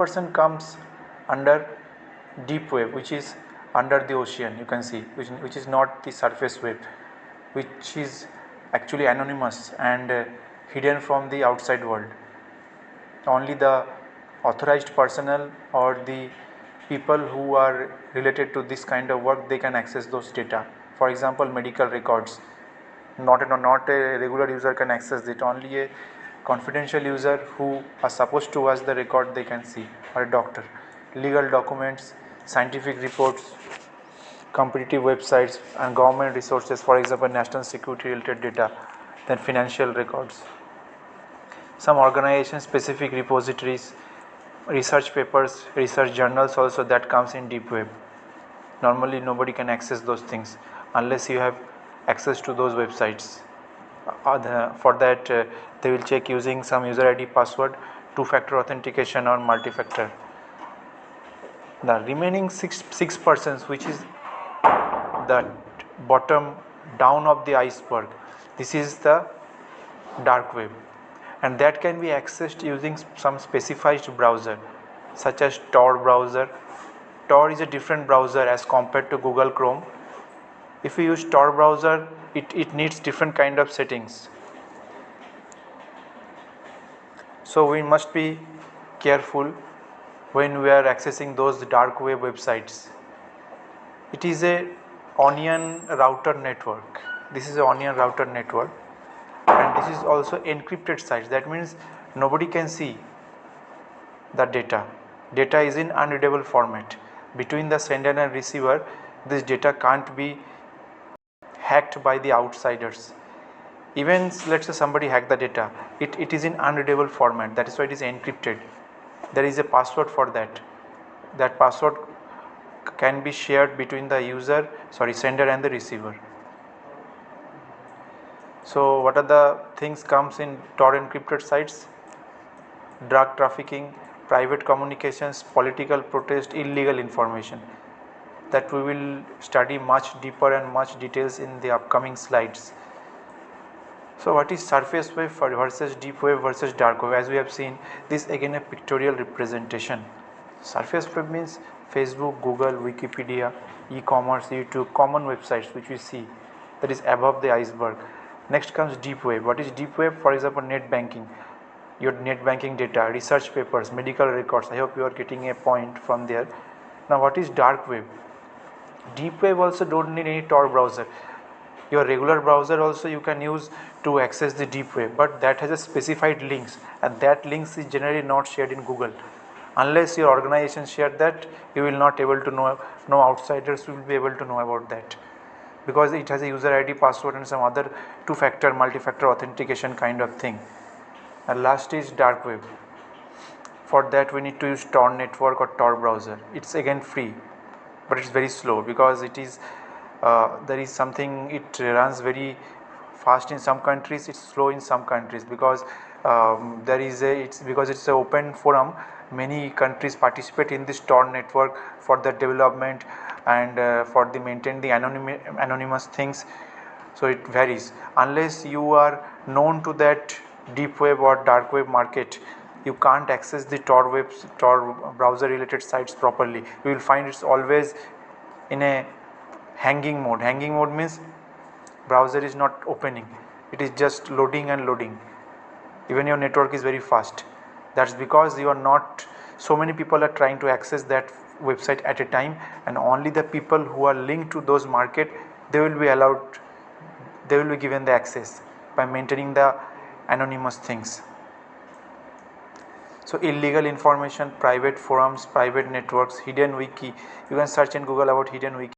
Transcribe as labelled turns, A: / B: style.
A: percent comes under deep web, which is under the ocean. You can see which is not the surface web, which is actually anonymous and hidden from the outside world. Only the authorized personnel or the people who are related to this kind of work, they can access those data. For example, medical records, not a regular user can access it. Only a confidential user who are supposed to watch the record, they can see, or a doctor. Legal documents, scientific reports, competitive websites, and government resources, for example national security related data, then financial records, some organization specific repositories, research papers, research journals also, that comes in deep web. Normally nobody can access those things unless you have access to those websites. For that they will check using some user ID, password, two-factor authentication or multi-factor. The remaining 6%, which is the bottom down of the iceberg, this is the dark web, and that can be accessed using some specified browser such as Tor browser. Tor is a different browser as compared to Google Chrome. If you use Tor browser, it needs different kind of settings, so we must be careful when we are accessing those dark web websites. It is a onion router network. This is an onion router network, and this is also encrypted sites. That means nobody can see the data. Data is in unreadable format. Between the sender and receiver, this data can't be hacked by the outsiders. Even let's say somebody hacked the data, it is in unreadable format. That is why it is encrypted. There is a password for that. That password can be shared between the sender and the receiver. So what are the things comes in Tor encrypted sites? Drug trafficking, private communications, political protest, illegal information, that we will study much deeper and much details in the upcoming slides. So what is surface web versus deep web versus dark web? As we have seen, this again a pictorial representation. Surface web means Facebook, Google, Wikipedia, e-commerce, YouTube, common websites which we see, that is above the iceberg. Next comes deep web. What is deep web? For example, net banking, your net banking data, research papers, medical records. I hope you are getting a point from there. Now what is dark web? Deep web also don't need any Tor browser. Your regular browser also you can use to access the deep web, but that has a specified links, and that links is generally not shared in Google. Unless your organization share that, you will not able to know, no outsiders will be able to know about that, because it has a user ID, password, and some other two-factor, multi-factor authentication kind of thing. And last is dark web. For that we need to use Tor network or Tor browser. It's again free, but it's very slow because it is there is something, it runs very fast in some countries, it's slow in some countries, because it's an open forum. Many countries participate in this Tor network for the development and for the maintain the anonymous things. So it varies. Unless you are known to that deep web or dark web market, you can't access the Tor browser related sites properly. You will find it's always in a hanging mode. Hanging mode means browser is not opening, it is just loading and loading. Even your network is very fast. That's because you are not, so many people are trying to access that website at a time, and only the people who are linked to those market, they will be allowed, they will be given the access by maintaining the anonymous things. So illegal information, private forums, private networks, hidden wiki. You can search in Google about hidden wiki.